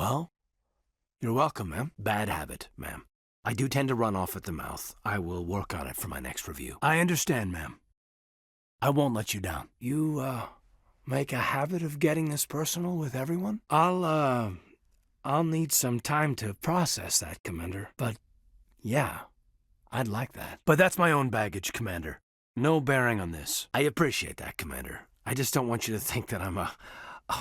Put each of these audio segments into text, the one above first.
Well, you're welcome, ma'am. Bad habit, ma'am. I do tend to run off at the mouth. I will work on it for my next review. I understand, ma'am. I won't let you down. You, make a habit of getting this personal with everyone? I'll need some time to process that, Commander. But, yeah, I'd like that. But that's my own baggage, Commander. No bearing on this. I appreciate that, Commander. I just don't want you to think that I'm a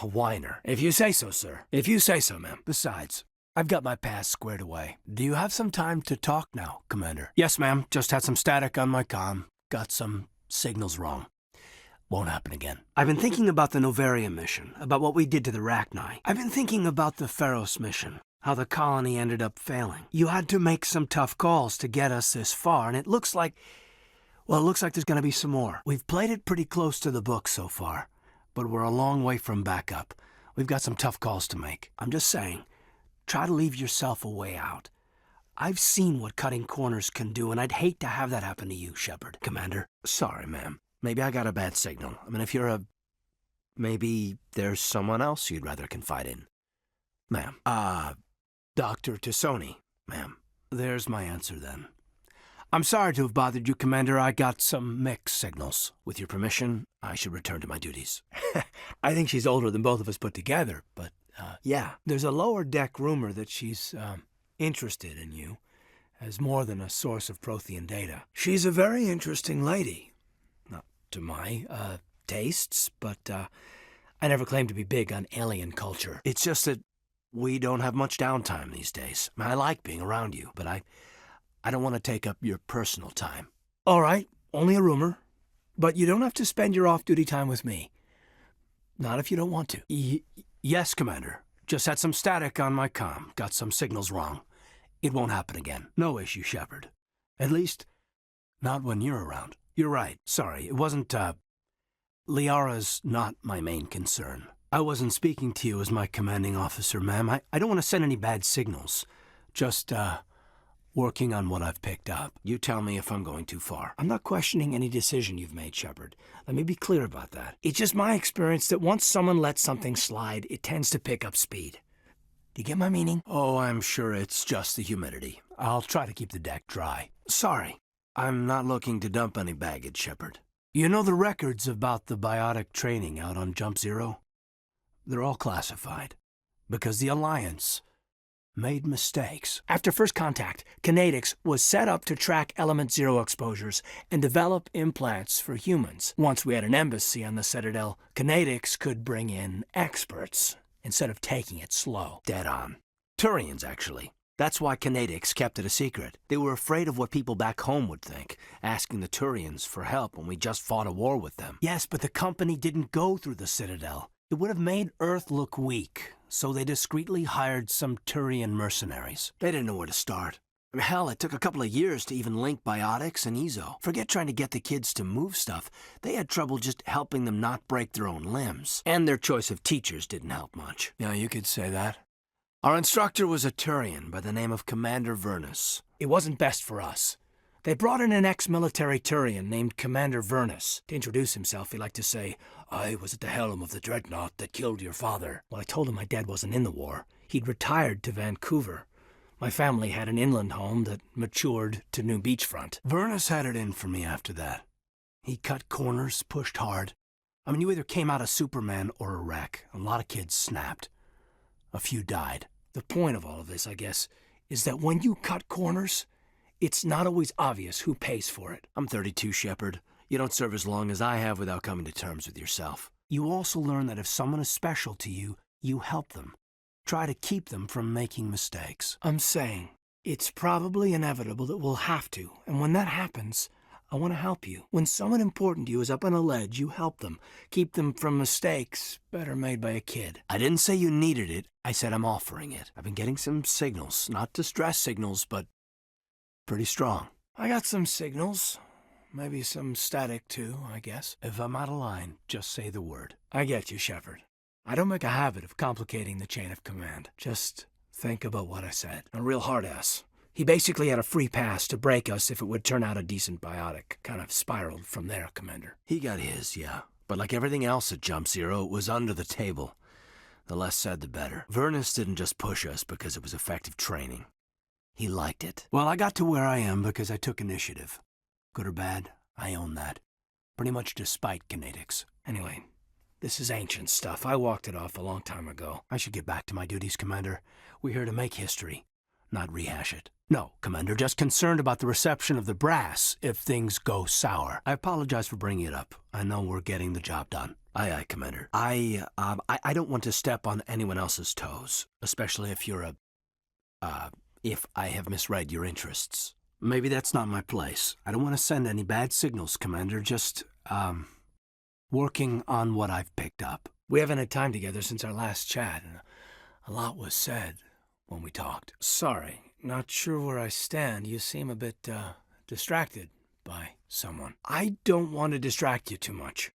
whiner. If you say so, sir. If you say so, ma'am. Besides, I've got my past squared away. Do you have some time to talk now, Commander? Yes, ma'am. Just had some static on my comm. Got some signals wrong. Won't happen again. I've been thinking about the Novaria mission, about what we did to the Rachni. I've been thinking about the Pharos mission, how the colony ended up failing. You had to make some tough calls to get us this far, and it looks like there's going to be some more. We've played it pretty close to the book so far, but we're a long way from backup. We've got some tough calls to make. I'm just saying, try to leave yourself a way out. I've seen what cutting corners can do, and I'd hate to have that happen to you, Shepard. Commander. Sorry, ma'am. Maybe I got a bad signal. I mean, maybe there's someone else you'd rather confide in. Ma'am. Dr. Tassoni, ma'am. There's my answer, then. I'm sorry to have bothered you, Commander. I got some mixed signals. With your permission, I should return to my duties. I think she's older than both of us put together, but, yeah. There's a lower deck rumor that she's, interested in you as more than a source of Prothean data. She's a very interesting lady. Not to my, tastes, but, I never claimed to be big on alien culture. It's just that we don't have much downtime these days. I like being around you, but I don't want to take up your personal time. All right, only a rumor. But you don't have to spend your off-duty time with me. Not if you don't want to. Yes, Commander. Just had some static on my comm. Got some signals wrong. It won't happen again. No issue, Shepard. At least, not when you're around. You're right. Sorry, it wasn't, Liara's not my main concern. I wasn't speaking to you as my commanding officer, ma'am. I don't want to send any bad signals. Just, working on what I've picked up. You tell me if I'm going too far. I'm not questioning any decision you've made, Shepard. Let me be clear about that. It's just my experience that once someone lets something slide, it tends to pick up speed. Do you get my meaning? Oh, I'm sure it's just the humidity. I'll try to keep the deck dry. Sorry. I'm not looking to dump any baggage, Shepard. You know the records about the biotic training out on Jump Zero? They're all classified. Because the Alliance made mistakes. After first contact, Kinetics was set up to track Element Zero exposures and develop implants for humans. Once we had an embassy on the Citadel, Kinetics could bring in experts instead of taking it slow. Dead on. Turians, actually. That's why Kinetics kept it a secret. They were afraid of what people back home would think, asking the Turians for help when we just fought a war with them. Yes, but the company didn't go through the Citadel. It would have made Earth look weak, so they discreetly hired some Turian mercenaries. They didn't know where to start. Hell, it took a couple of years to even link biotics and Ezo. Forget trying to get the kids to move stuff. They had trouble just helping them not break their own limbs. And their choice of teachers didn't help much. Yeah, you could say that. Our instructor was a Turian by the name of Commander Vernus. It wasn't best for us. They brought in an ex-military Turian named Commander Vernus. To introduce himself, he liked to say, "I was at the helm of the dreadnought that killed your father." Well, I told him my dad wasn't in the war. He'd retired to Vancouver. My family had an inland home that matured to New Beachfront. Vernus had it in for me after that. He cut corners, pushed hard. I mean, you either came out a Superman or a wreck. A lot of kids snapped. A few died. The point of all of this, I guess, is that when you cut corners, it's not always obvious who pays for it. I'm 32, Shepard. You don't serve as long as I have without coming to terms with yourself. You also learn that if someone is special to you, you help them. Try to keep them from making mistakes. I'm saying, it's probably inevitable that we'll have to, and when that happens, I want to help you. When someone important to you is up on a ledge, you help them. Keep them from mistakes better made by a kid. I didn't say you needed it. I said I'm offering it. I've been getting some signals, not distress signals, but pretty strong. I got some signals. Maybe some static, too, I guess. If I'm out of line, just say the word. I get you, Shepard. I don't make a habit of complicating the chain of command. Just think about what I said. A real hard-ass. He basically had a free pass to break us if it would turn out a decent biotic. Kind of spiraled from there, Commander. He got his, yeah. But like everything else at Jump Zero, it was under the table. The less said, the better. Vernus didn't just push us because it was effective training. He liked it. Well, I got to where I am because I took initiative. Good or bad, I own that. Pretty much despite kinetics. Anyway, this is ancient stuff. I walked it off a long time ago. I should get back to my duties, Commander. We're here to make history, not rehash it. No, Commander, just concerned about the reception of the brass if things go sour. I apologize for bringing it up. I know we're getting the job done. Aye, Commander. I don't want to step on anyone else's toes, especially if you're if I have misread your interests. Maybe that's not my place. I don't want to send any bad signals, Commander. Just, working on what I've picked up. We haven't had time together since our last chat, and a lot was said when we talked. Sorry, not sure where I stand. You seem a bit, distracted by someone. I don't want to distract you too much.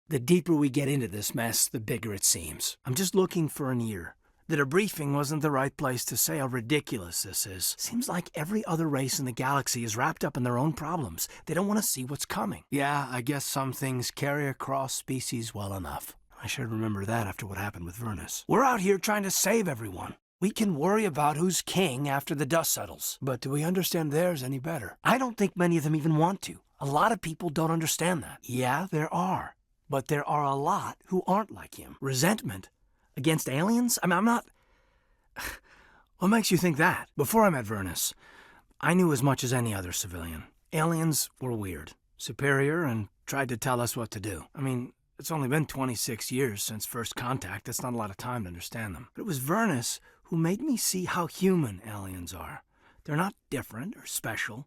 The deeper we get into this mess, the bigger it seems. I'm just looking for an ear. The debriefing wasn't the right place to say how ridiculous this is. Seems like every other race in the galaxy is wrapped up in their own problems. They don't want to see what's coming. Yeah, I guess some things carry across species well enough. I should remember that after what happened with Vernus. We're out here trying to save everyone. We can worry about who's king after the dust settles. But do we understand theirs any better? I don't think many of them even want to. A lot of people don't understand that. Yeah, there are. But there are a lot who aren't like him. Resentment against aliens? I mean, I'm not... What makes you think that? Before I met Vernus, I knew as much as any other civilian. Aliens were weird, superior, and tried to tell us what to do. I mean, it's only been 26 years since first contact. That's not a lot of time to understand them. But it was Vernus who made me see how human aliens are. They're not different or special.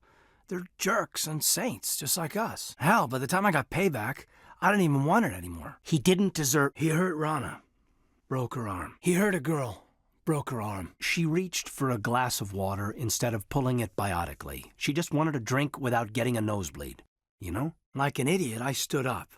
They're jerks and saints, just like us. Hell, by the time I got payback, I didn't even want it anymore. He didn't deserve... He hurt Rana. Broke her arm. He hurt a girl. Broke her arm. She reached for a glass of water instead of pulling it biotically. She just wanted a drink without getting a nosebleed. You know? Like an idiot, I stood up.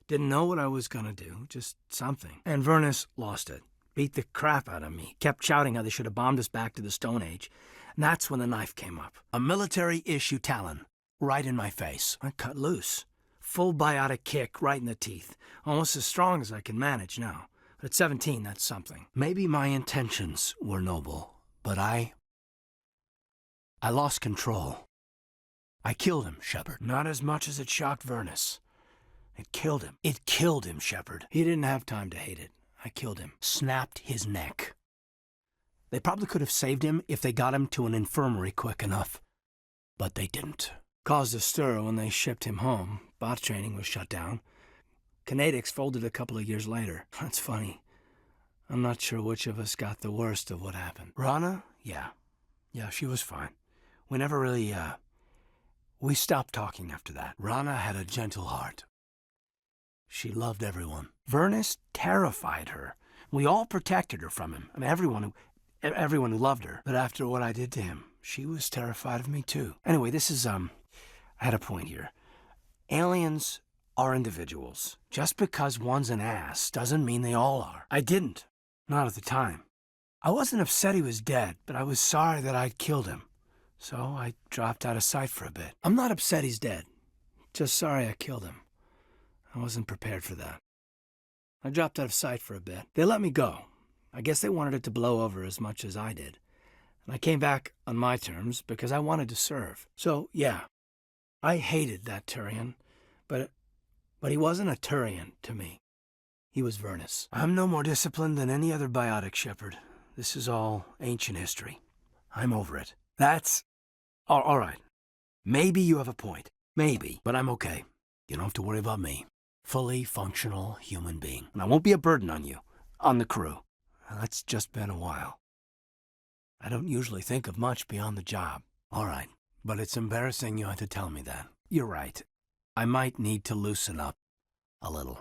Didn't know what I was gonna do. Just something. And Vernus lost it. Beat the crap out of me. Kept shouting how they should have bombed us back to the Stone Age. And that's when the knife came up. A military-issue talon. Right in my face. I cut loose. Full biotic kick right in the teeth. Almost as strong as I can manage now. But at 17, that's something. Maybe my intentions were noble, but I lost control. I killed him, Shepard. Not as much as it shocked Vernus. It killed him. It killed him, Shepard. He didn't have time to hate it. I killed him. Snapped his neck. They probably could have saved him if they got him to an infirmary quick enough. But they didn't. Caused a stir when they shipped him home. Bot training was shut down. Kinetics folded a couple of years later. That's funny. I'm not sure which of us got the worst of what happened. Rana? Yeah. Yeah, she was fine. We never really, we stopped talking after that. Rana had a gentle heart. She loved everyone. Vernus terrified her. We all protected her from him. I mean, everyone who loved her. But after what I did to him, she was terrified of me too. Anyway, this is, I had a point here. Aliens are individuals. Just because one's an ass doesn't mean they all are. I didn't. Not at the time. I wasn't upset he was dead, but I was sorry that I'd killed him. So I dropped out of sight for a bit. I'm not upset he's dead. Just sorry I killed him. I wasn't prepared for that. I dropped out of sight for a bit. They let me go. I guess they wanted it to blow over as much as I did. And I came back on my terms because I wanted to serve. So, yeah, I hated that Turian, but he wasn't a Turian to me. He was Vernus. I'm no more disciplined than any other biotic, Shepard. This is all ancient history. I'm over it. That's... all right. Maybe you have a point. Maybe. But I'm okay. You don't have to worry about me. Fully functional human being. And I won't be a burden on you. On the crew. That's just been a while. I don't usually think of much beyond the job. All right. But it's embarrassing you had to tell me that. You're right. I might need to loosen up a little.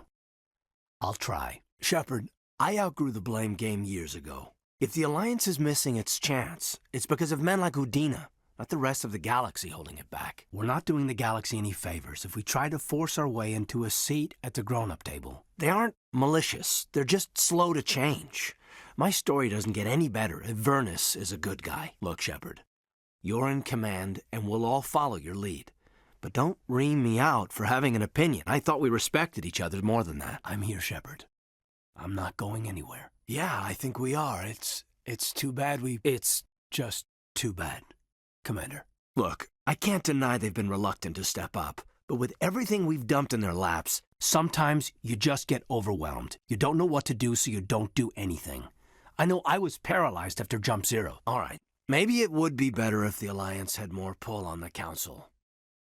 I'll try. Shepard, I outgrew the blame game years ago. If the Alliance is missing its chance, it's because of men like Udina, not the rest of the galaxy holding it back. We're not doing the galaxy any favors if we try to force our way into a seat at the grown-up table. They aren't malicious. They're just slow to change. My story doesn't get any better if Vernus is a good guy. Look, Shepard, you're in command and we'll all follow your lead. But don't ream me out for having an opinion. I thought we respected each other more than that. I'm here, Shepard. I'm not going anywhere. Yeah, I think we are. It's too bad It's just too bad, Commander. Look, I can't deny they've been reluctant to step up, but with everything we've dumped in their laps, sometimes you just get overwhelmed. You don't know what to do, so you don't do anything. I know I was paralyzed after Jump Zero. All right, maybe it would be better if the Alliance had more pull on the Council.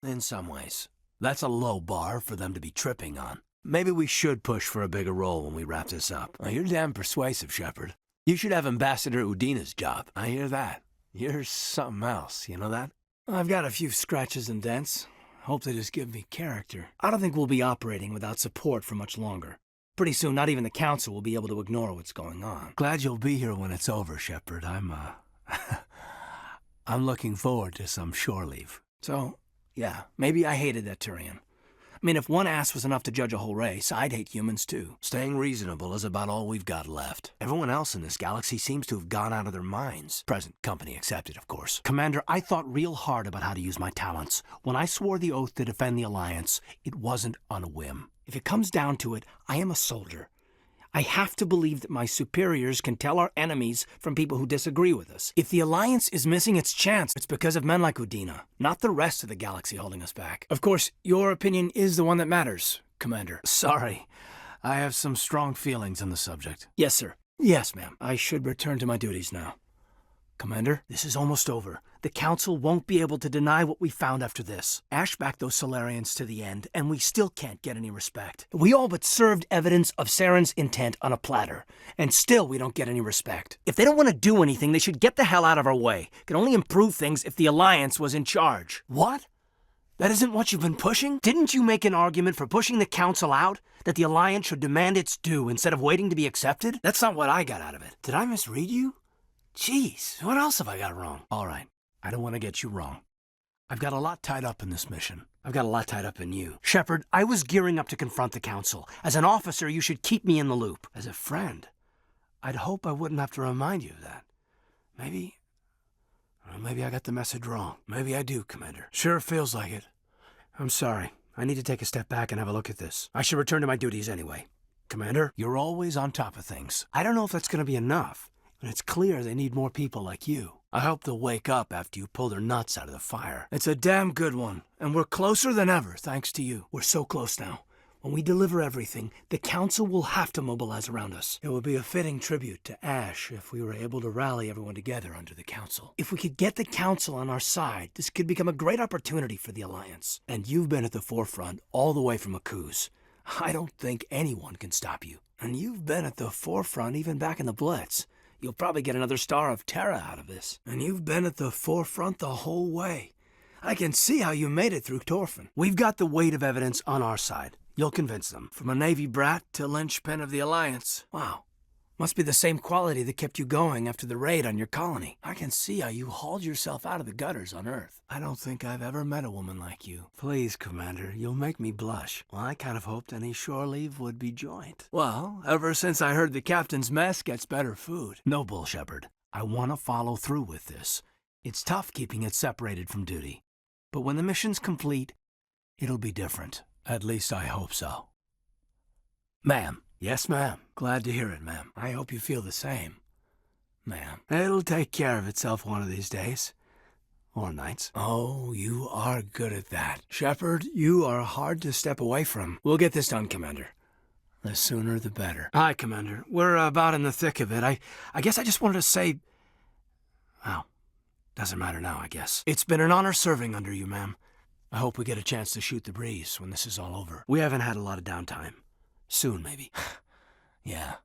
In some ways. That's a low bar for them to be tripping on. Maybe we should push for a bigger role when we wrap this up. Well, you're damn persuasive, Shepard. You should have Ambassador Udina's job. I hear that. You're something else, you know that? I've got a few scratches and dents. Hope they just give me character. I don't think we'll be operating without support for much longer. Pretty soon, not even the Council will be able to ignore what's going on. Glad you'll be here when it's over, Shepard. I'm looking forward to some shore leave. So, yeah, maybe I hated that Turian. I mean, if one ass was enough to judge a whole race, I'd hate humans too. Staying reasonable is about all we've got left. Everyone else in this galaxy seems to have gone out of their minds. Present company accepted, of course. Commander, I thought real hard about how to use my talents. When I swore the oath to defend the Alliance, it wasn't on a whim. If it comes down to it, I am a soldier. I have to believe that my superiors can tell our enemies from people who disagree with us. If the Alliance is missing its chance, it's because of men like Udina, not the rest of the galaxy holding us back. Of course, your opinion is the one that matters, Commander. Sorry. I have some strong feelings on the subject. Yes, sir. Yes, ma'am. I should return to my duties now. Commander, this is almost over. The Council won't be able to deny what we found after this. Ash backed those Solarians to the end, and we still can't get any respect. We all but served evidence of Saren's intent on a platter, and still we don't get any respect. If they don't want to do anything, they should get the hell out of our way. Can only improve things if the Alliance was in charge. What? That isn't what you've been pushing? Didn't you make an argument for pushing the Council out? That the Alliance should demand its due instead of waiting to be accepted? That's not what I got out of it. Did I misread you? Jeez, what else have I got wrong? All right, I don't want to get you wrong. I've got a lot tied up in this mission. I've got a lot tied up in you. Shepard, I was gearing up to confront the Council. As an officer, you should keep me in the loop. As a friend, I'd hope I wouldn't have to remind you of that. Maybe I got the message wrong. Maybe I do, Commander. Sure feels like it. I'm sorry. I need to take a step back and have a look at this. I should return to my duties anyway. Commander, you're always on top of things. I don't know if that's going to be enough. And it's clear they need more people like you. I hope they'll wake up after you pull their nuts out of the fire. It's a damn good one, and we're closer than ever, thanks to you. We're so close now. When we deliver everything, the Council will have to mobilize around us. It would be a fitting tribute to Ash if we were able to rally everyone together under the Council. If we could get the Council on our side, this could become a great opportunity for the Alliance. And you've been at the forefront all the way from Aku's. I don't think anyone can stop you. And you've been at the forefront even back in the Blitz. You'll probably get another Star of Terra out of this. And you've been at the forefront the whole way. I can see how you made it through Torfin. We've got the weight of evidence on our side. You'll convince them. From a Navy brat to linchpin of the Alliance. Wow. Must be the same quality that kept you going after the raid on your colony. I can see how you hauled yourself out of the gutters on Earth. I don't think I've ever met a woman like you. Please, Commander, you'll make me blush. Well, I kind of hoped any shore leave would be joint. Well, ever since I heard the captain's mess gets better food. No bull, Shepard. I want to follow through with this. It's tough keeping it separated from duty. But when the mission's complete, it'll be different. At least I hope so. Ma'am. Yes, ma'am. Glad to hear it, ma'am. I hope you feel the same. Ma'am. It'll take care of itself one of these days. Or nights. Oh, you are good at that. Shepard, you are hard to step away from. We'll get this done, Commander. The sooner the better. Hi, Commander. We're about in the thick of it. I guess I just wanted to say... Well, doesn't matter now, I guess. It's been an honor serving under you, ma'am. I hope we get a chance to shoot the breeze when this is all over. We haven't had a lot of downtime. Soon, maybe. Yeah,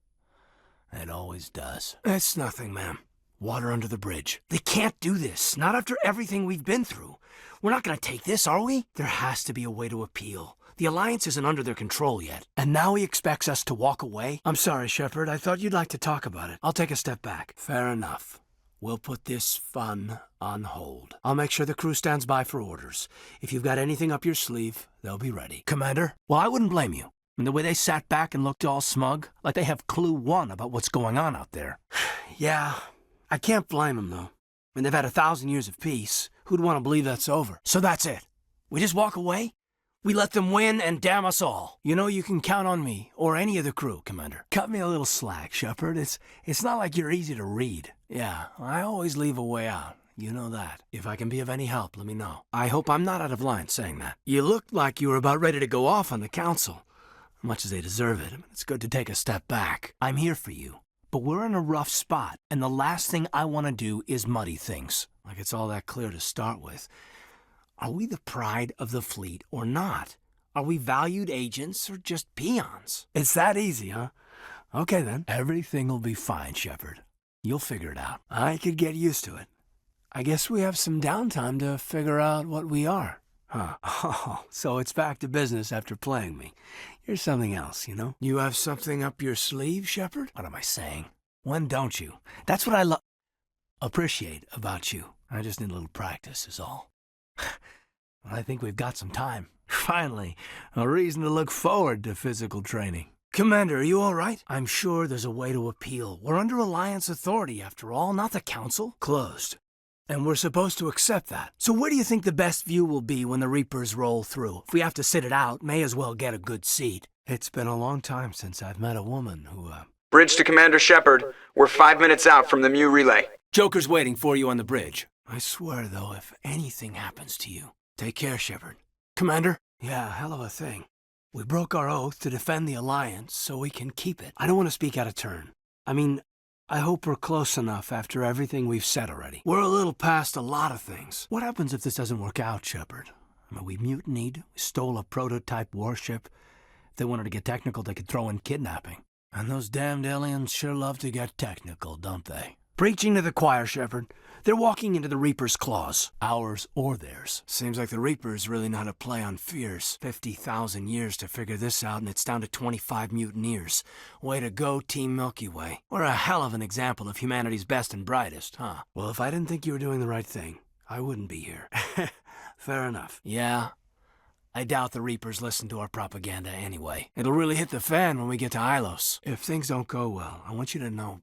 it always does. It's nothing, ma'am. Water under the bridge. They can't do this, not after everything we've been through. We're not going to take this, are we? There has to be a way to appeal. The Alliance isn't under their control yet. And now he expects us to walk away? I'm sorry, Shepard. I thought you'd like to talk about it. I'll take a step back. Fair enough. We'll put this fun on hold. I'll make sure the crew stands by for orders. If you've got anything up your sleeve, they'll be ready. Commander? Well, I wouldn't blame you. And the way they sat back and looked all smug, like they have clue one about what's going on out there. Yeah, I can't blame them, though. When they've had 1,000 years of peace, who'd want to believe that's over? So that's it. We just walk away? We let them win and damn us all. You know you can count on me, or any of the crew, Commander. Cut me a little slack, Shepard. It's not like you're easy to read. Yeah, I always leave a way out. You know that. If I can be of any help, let me know. I hope I'm not out of line saying that. You looked like you were about ready to go off on the Council. Much as they deserve it, it's good to take a step back. I'm here for you. But we're in a rough spot, and the last thing I want to do is muddy things. Like it's all that clear to start with. Are we the pride of the fleet or not? Are we valued agents or just peons? It's that easy, huh? Okay then. Everything will be fine, Shepard. You'll figure it out. I could get used to it. I guess we have some downtime to figure out what we are. Huh. Oh, so it's back to business after playing me. You're something else, you know? You have something up your sleeve, Shepard? What am I saying? When don't you? That's what I appreciate about you. I just need a little practice is all. I think we've got some time. Finally, a reason to look forward to physical training. Commander, are you all right? I'm sure there's a way to appeal. We're under Alliance authority, after all, not the Council. Closed. And we're supposed to accept that. So where do you think the best view will be when the Reapers roll through? If we have to sit it out, may as well get a good seat. It's been a long time since I've met a woman who, Bridge to Commander Shepard. We're 5 minutes out from the Mew relay. Joker's waiting for you on the bridge. I swear, though, if anything happens to you, take care, Shepard. Commander? Yeah, hell of a thing. We broke our oath to defend the Alliance so we can keep it. I don't want to speak out of turn. I mean, I hope we're close enough after everything we've said already. We're a little past a lot of things. What happens if this doesn't work out, Shepard? I mean, we mutinied, we stole a prototype warship. If they wanted to get technical, they could throw in kidnapping. And those damned aliens sure love to get technical, don't they? Preaching to the choir, Shepard. They're walking into the Reaper's claws, ours or theirs. Seems like the Reapers really know how to play on fears. 50,000 years to figure this out, and it's down to 25 mutineers. Way to go, Team Milky Way. We're a hell of an example of humanity's best and brightest, huh? Well, if I didn't think you were doing the right thing, I wouldn't be here. Fair enough. Yeah, I doubt the Reapers listen to our propaganda anyway. It'll really hit the fan when we get to Ilos. If things don't go well, I want you to know,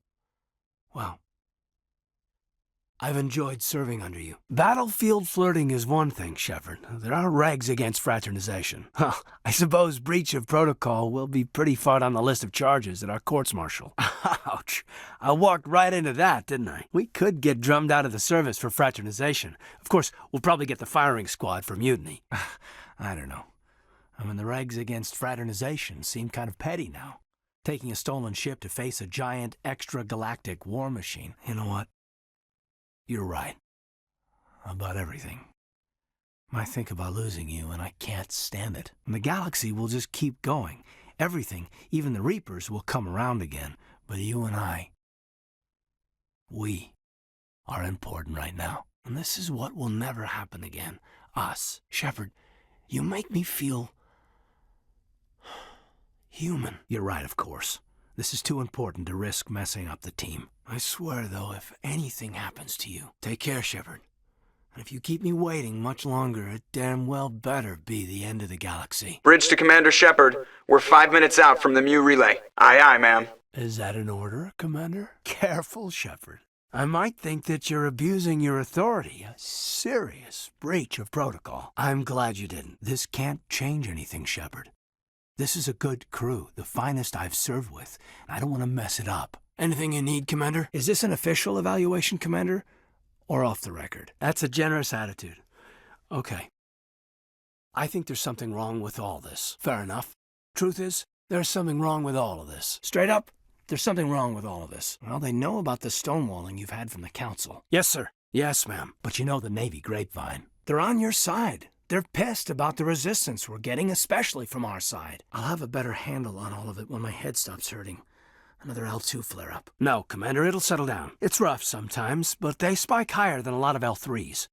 well, I've enjoyed serving under you. Battlefield flirting is one thing, Shepard. There are regs against fraternization. Well, I suppose breach of protocol will be pretty far down the list of charges at our courts-martial. Ouch. I walked right into that, didn't I? We could get drummed out of the service for fraternization. Of course, we'll probably get the firing squad for mutiny. I don't know. I mean, the regs against fraternization seem kind of petty now. Taking a stolen ship to face a giant extragalactic war machine. You know what? You're right. About everything. I think about losing you, and I can't stand it. And the galaxy will just keep going. Everything, even the Reapers, will come around again. But you and I, we are important right now. And this is what will never happen again. Us. Shepard, you make me feel human. You're right, of course. This is too important to risk messing up the team. I swear, though, if anything happens to you, take care, Shepard. And if you keep me waiting much longer, it damn well better be the end of the galaxy. Bridge to Commander Shepard. We're 5 minutes out from the Mew relay. Aye, aye, ma'am. Is that an order, Commander? Careful, Shepard. I might think that you're abusing your authority. A serious breach of protocol. I'm glad you didn't. This can't change anything, Shepard. This is a good crew, the finest I've served with, and I don't want to mess it up. Anything you need, Commander? Is this an official evaluation, Commander? Or off the record? That's a generous attitude. Okay. I think there's something wrong with all this. Fair enough. Truth is, there's something wrong with all of this. Straight up, there's something wrong with all of this. Well, they know about the stonewalling you've had from the Council. Yes, sir. Yes, ma'am. But you know the Navy grapevine. They're on your side. They're pissed about the resistance we're getting, especially from our side. I'll have a better handle on all of it when my head stops hurting. Another L2 flare-up. No, Commander, it'll settle down. It's rough sometimes, but they spike higher than a lot of L3s.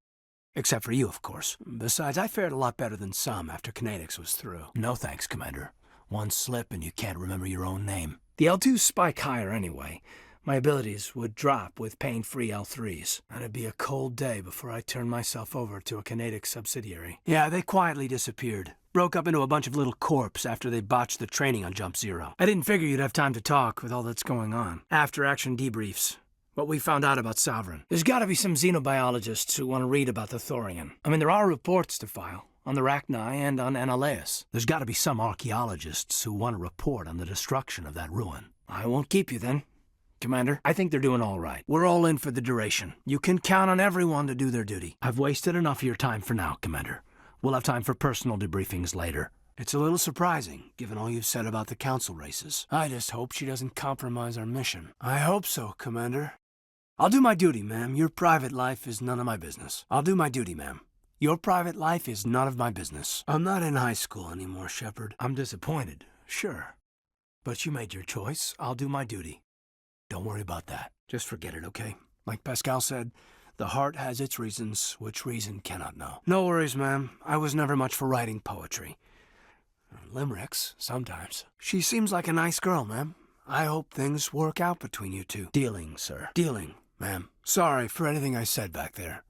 Except for you, of course. Besides, I fared a lot better than some after kinetics was through. No thanks, Commander. One slip and you can't remember your own name. The L2s spike higher anyway. My abilities would drop with pain-free L3s. And it'd be a cold day before I turned myself over to a kinetic subsidiary. Yeah, they quietly disappeared. Broke up into a bunch of little corps after they botched the training on Jump Zero. I didn't figure you'd have time to talk with all that's going on. After-action debriefs. What we found out about Sovereign. There's gotta be some xenobiologists who want to read about the Thorian. I mean, there are reports to file. on the Rachni and on Enalaeus. There's got to be some archaeologists who want to report on the destruction of that ruin. I won't keep you then, Commander. I think they're doing all right. We're all in for the duration. You can count on everyone to do their duty. I've wasted enough of your time for now, Commander. We'll have time for personal debriefings later. It's a little surprising, given all you've said about the council races. I just hope she doesn't compromise our mission. I hope so, Commander. I'll do my duty, ma'am. Your private life is none of my business. I'll do my duty, ma'am. Your private life is none of my business. I'm not in high school anymore, Shepard. I'm disappointed, sure. But you made your choice. I'll do my duty. Don't worry about that. Just forget it, okay? Like Pascal said, the heart has its reasons, which reason cannot know. No worries, ma'am. I was never much for writing poetry. Limericks, sometimes. She seems like a nice girl, ma'am. I hope things work out between you two. Dealing, sir. Dealing, ma'am. Sorry for anything I said back there.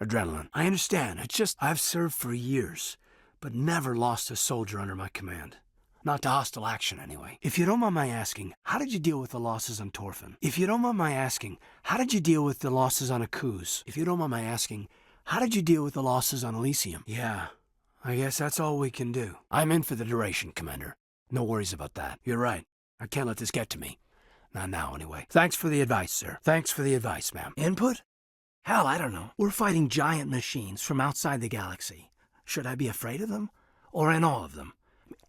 Adrenaline. I understand. It's just I've served for years, but never lost a soldier under my command. Not to hostile action, anyway. If you don't mind my asking, how did you deal with the losses on Torfin? If you don't mind my asking, how did you deal with the losses on Akuz? If you don't mind my asking, how did you deal with the losses on Elysium? Yeah, I guess that's all we can do. I'm in for the duration, Commander. No worries about that. You're right. I can't let this get to me. Not now, anyway. Thanks for the advice, sir. Thanks for the advice, ma'am. Input? Hell, I don't know. We're fighting giant machines from outside the galaxy. Should I be afraid of them? Or in awe of them?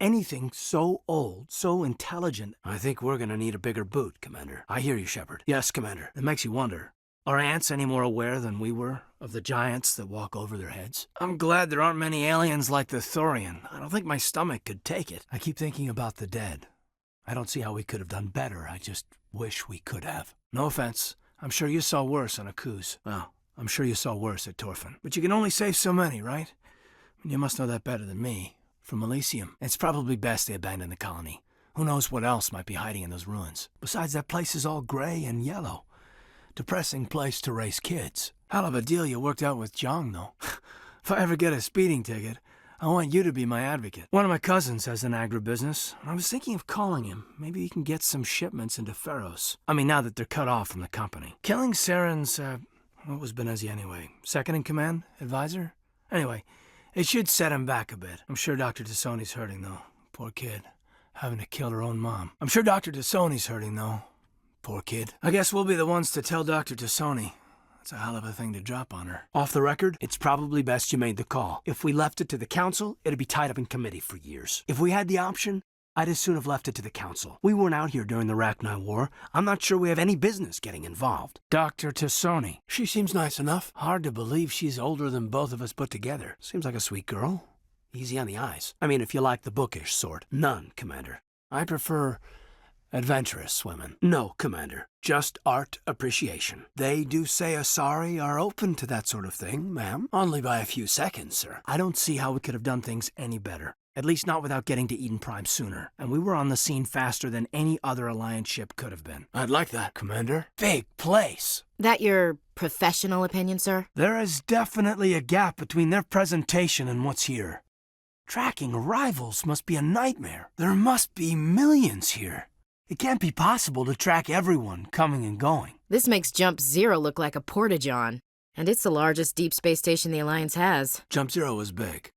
Anything so old, so intelligent. I think we're gonna need a bigger boot, Commander. I hear you, Shepard. Yes, Commander. It makes you wonder. Are ants any more aware than we were of the giants that walk over their heads? I'm glad there aren't many aliens like the Thorian. I don't think my stomach could take it. I keep thinking about the dead. I don't see how we could have done better. I just wish we could have. No offense. I'm sure you saw worse on Akuz. Well, I'm sure you saw worse at Torfin. But you can only save so many, right? You must know that better than me. From Elysium. It's probably best they abandon the colony. Who knows what else might be hiding in those ruins. Besides, that place is all gray and yellow. Depressing place to raise kids. Hell of a deal you worked out with Zhang, though. If I ever get a speeding ticket, I want you to be my advocate. One of my cousins has an agribusiness, and I was thinking of calling him. Maybe he can get some shipments into Pharos. I mean, now that they're cut off from the company. Killing Saren's, what was Benezi anyway? Second in command? Advisor? Anyway, it should set him back a bit. I'm sure Dr. Tassoni's hurting, though. Poor kid. Having to kill her own mom. I'm sure Dr. Tassoni's hurting, though. Poor kid. I guess we'll be the ones to tell Dr. Tassoni. That's a hell of a thing to drop on her. Off the record, it's probably best you made the call. If we left it to the council, it'd be tied up in committee for years. If we had the option, I'd as soon have left it to the council. We weren't out here during the Rachni War. I'm not sure we have any business getting involved. Dr. Tassoni. She seems nice enough. Hard to believe she's older than both of us put together. Seems like a sweet girl. Easy on the eyes. I mean, if you like the bookish sort. None, Commander. I prefer adventurous women. No, Commander. Just art appreciation. They do say Asari are open to that sort of thing, ma'am. Only by a few seconds, sir. I don't see how we could have done things any better. At least not without getting to Eden Prime sooner. And we were on the scene faster than any other Alliance ship could have been. I'd like that, Commander. Big place. That your professional opinion, sir? There is definitely a gap between their presentation and what's here. Tracking arrivals must be a nightmare. There must be millions here. It can't be possible to track everyone coming and going. This makes Jump Zero look like a porta-john. And it's the largest deep space station the Alliance has. Jump Zero was big.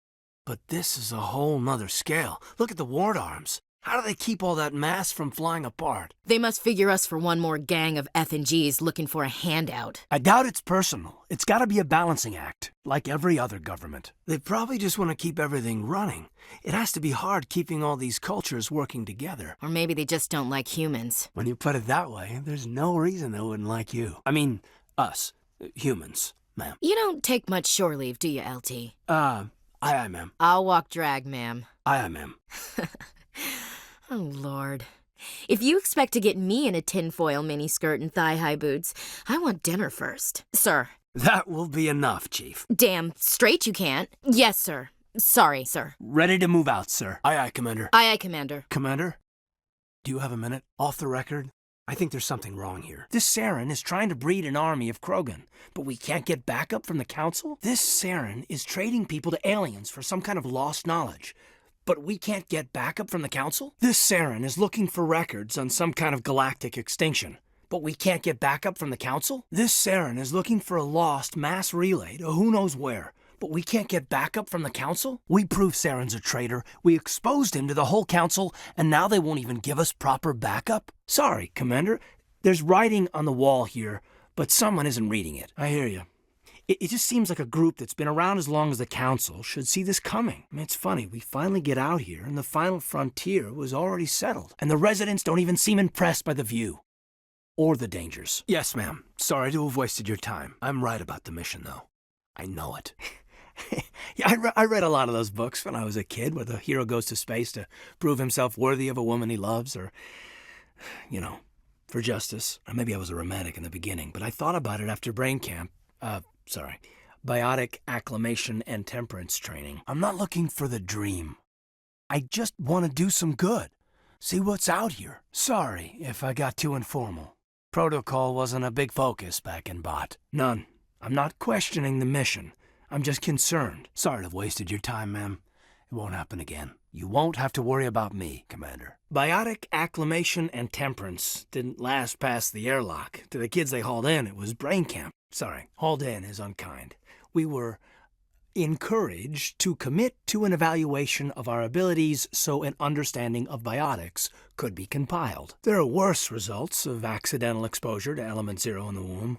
But this is a whole nother scale. Look at the ward arms. How do they keep all that mass from flying apart? They must figure us for one more gang of F&Gs looking for a handout. I doubt it's personal. It's gotta be a balancing act, like every other government. They probably just want to keep everything running. It has to be hard keeping all these cultures working together. Or maybe they just don't like humans. When you put it that way, there's no reason they wouldn't like you. I mean, us. Humans, ma'am. You don't take much shore leave, do you, LT? Aye, ma'am. I'll walk drag, ma'am. Aye, ma'am. Oh, Lord. If you expect to get me in a tinfoil miniskirt and thigh-high boots, I want dinner first. Sir. That will be enough, Chief. Damn straight you can't. Yes, sir. Sorry, sir. Ready to move out, sir. Aye, Commander. Aye, Commander. Commander? Do you have a minute? Off the record? I think there's something wrong here. This Saren is trying to breed an army of Krogan, but we can't get backup from the Council? This Saren is trading people to aliens for some kind of lost knowledge, but we can't get backup from the Council? This Saren is looking for records on some kind of galactic extinction, but we can't get backup from the Council? This Saren is looking for a lost mass relay to who knows where, But we can't get backup from the council? We proved Saren's a traitor, we exposed him to the whole council, and now they won't even give us proper backup? Sorry, Commander. There's writing on the wall here, but someone isn't reading it. I hear you. It just seems like a group that's been around as long as the council should see this coming. I mean, it's funny, we finally get out here, and the final frontier was already settled, and the residents don't even seem impressed by the view. Or the dangers. Yes, ma'am. Sorry to have wasted your time. I'm right about the mission, though. I know it. Yeah, I read a lot of those books when I was a kid, where the hero goes to space to prove himself worthy of a woman he loves, or, for justice. Or maybe I was a romantic in the beginning, but I thought about it after brain camp. Biotic acclimation and temperance training. I'm not looking for the dream. I just want to do some good. See what's out here. Sorry if I got too informal. Protocol wasn't a big focus back in Bot. None. I'm not questioning the mission. I'm just concerned. Sorry to have wasted your time, ma'am. It won't happen again. You won't have to worry about me, Commander. Biotic acclimation and temperance didn't last past the airlock. To the kids they hauled in, it was brain camp. Sorry, hauled in is unkind. We were encouraged to commit to an evaluation of our abilities so an understanding of biotics could be compiled. There are worse results of accidental exposure to element 0 in the womb.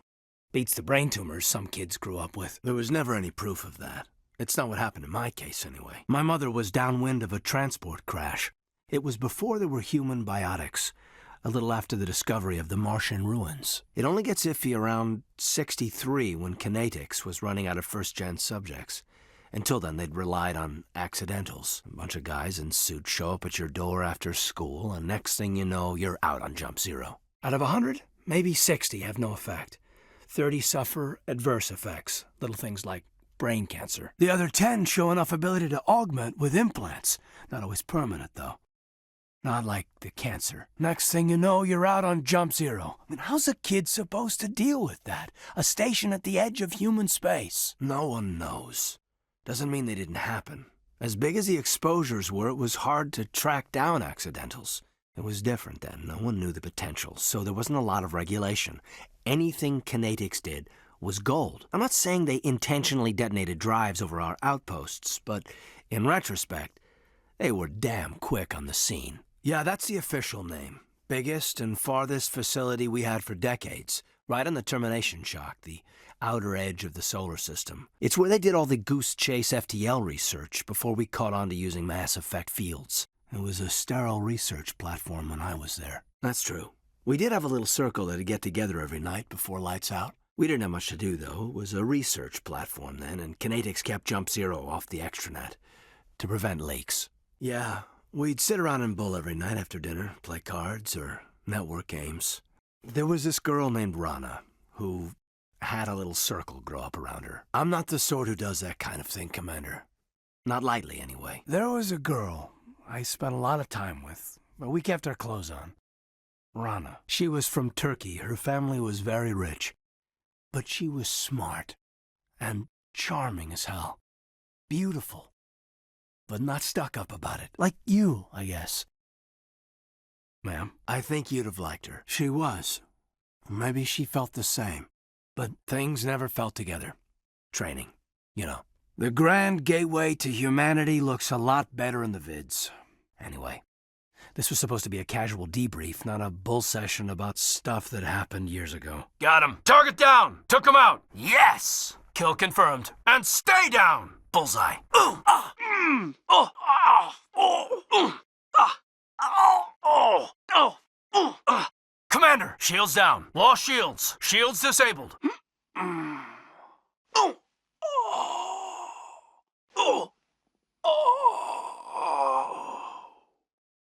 Beats the brain tumors some kids grew up with. There was never any proof of that. It's not what happened in my case, anyway. My mother was downwind of a transport crash. It was before there were human biotics, a little after the discovery of the Martian ruins. It only gets iffy around 63 when kinetics was running out of first-gen subjects. Until then, they'd relied on accidentals. A bunch of guys in suits show up at your door after school, and next thing you know, you're out on jump 0. Out of 100, maybe 60 have no effect. 30 suffer adverse effects, little things like brain cancer. The other 10 show enough ability to augment with implants. Not always permanent, though. Not like the cancer. Next thing you know, you're out on jump 0. I mean, how's a kid supposed to deal with that? A station at the edge of human space? No one knows. Doesn't mean they didn't happen. As big as the exposures were, it was hard to track down accidentals. It was different then. No one knew the potential, so there wasn't a lot of regulation. Anything kinetics did was gold. I'm not saying they intentionally detonated drives over our outposts, but in retrospect, they were damn quick on the scene. Yeah, that's the official name. Biggest and farthest facility we had for decades. Right on the termination shock, the outer edge of the solar system. It's where they did all the Goose Chase FTL research before we caught on to using mass effect fields. It was a sterile research platform when I was there. That's true. We did have a little circle that'd get together every night before lights out. We didn't have much to do, though. It was a research platform then, and kinetics kept jump 0 off the extranet to prevent leaks. Yeah, we'd sit around and bull every night after dinner, play cards or network games. There was this girl named Rana who had a little circle grow up around her. I'm not the sort who does that kind of thing, Commander. Not lightly, anyway. There was a girl I spent a lot of time with, but we kept our clothes on. Rana. She was from Turkey. Her family was very rich. But she was smart and charming as hell. Beautiful. But not stuck up about it. Like you, I guess. Ma'am, I think you'd have liked her. She was. Maybe she felt the same. But things never felt together. Training, you know. The grand gateway to humanity looks a lot better in the vids. Anyway, this was supposed to be a casual debrief, not a bull session about stuff that happened years ago. Got him. Target down. Took him out. Yes. Kill confirmed. And stay down. Bullseye. Ooh. Ah. Oh. Ah. Oh. Ah. Oh. Oh. Oh. Oh. Ah. Commander, shields down. Lost shields. Shields disabled. Oh. Oh. Oh.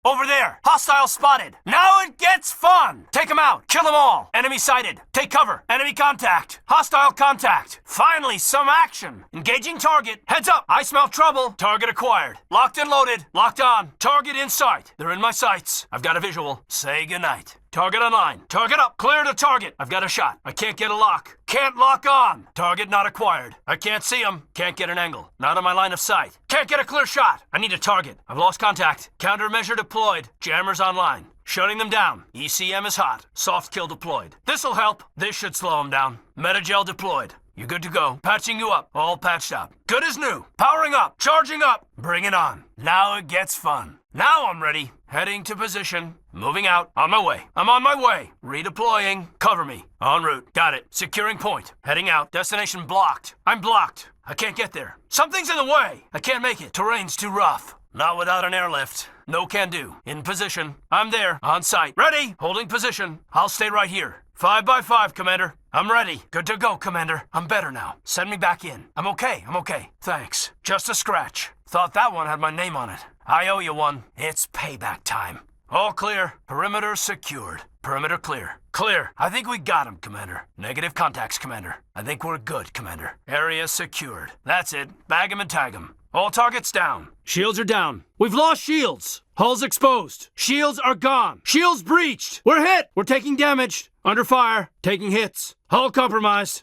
Over there! Hostile spotted! Now it gets fun! Take them out! Kill them all! Enemy sighted! Take cover! Enemy contact! Hostile contact! Finally, some action! Engaging target! Heads up! I smell trouble! Target acquired! Locked and loaded! Locked on! Target in sight! They're in my sights! I've got a visual. Say goodnight. Target online. Target up. Clear to target. I've got a shot. I can't get a lock. Can't lock on. Target not acquired. I can't see him. Can't get an angle. Not on my line of sight. Can't get a clear shot. I need a target. I've lost contact. Countermeasure deployed. Jammers online. Shutting them down. ECM is hot. Soft kill deployed. This'll help. This should slow him down. Metagel deployed. You good to go. Patching you up. All patched up. Good as new. Powering up. Charging up. Bring it on. Now it gets fun. Now I'm ready. Heading to position. Moving out. On my way. I'm on my way. Redeploying. Cover me. En route. Got it. Securing point. Heading out. Destination blocked. I'm blocked. I can't get there. Something's in the way. I can't make it. Terrain's too rough. Not without an airlift. No can do. In position. I'm there. On site. Ready. Holding position. I'll stay right here. 5 by 5, Commander. I'm ready. Good to go, Commander. I'm better now. Send me back in. I'm okay. Thanks. Just a scratch. Thought that one had my name on it. I owe you one. It's payback time. All clear. Perimeter secured. Perimeter clear. Clear. I think we got him, Commander. Negative contacts, Commander. I think we're good, Commander. Area secured. That's it. Bag him and tag him. All targets down. Shields are down. We've lost shields. Hulls exposed. Shields are gone. Shields breached. We're hit. We're taking damage. Under fire. Taking hits. Hull compromised.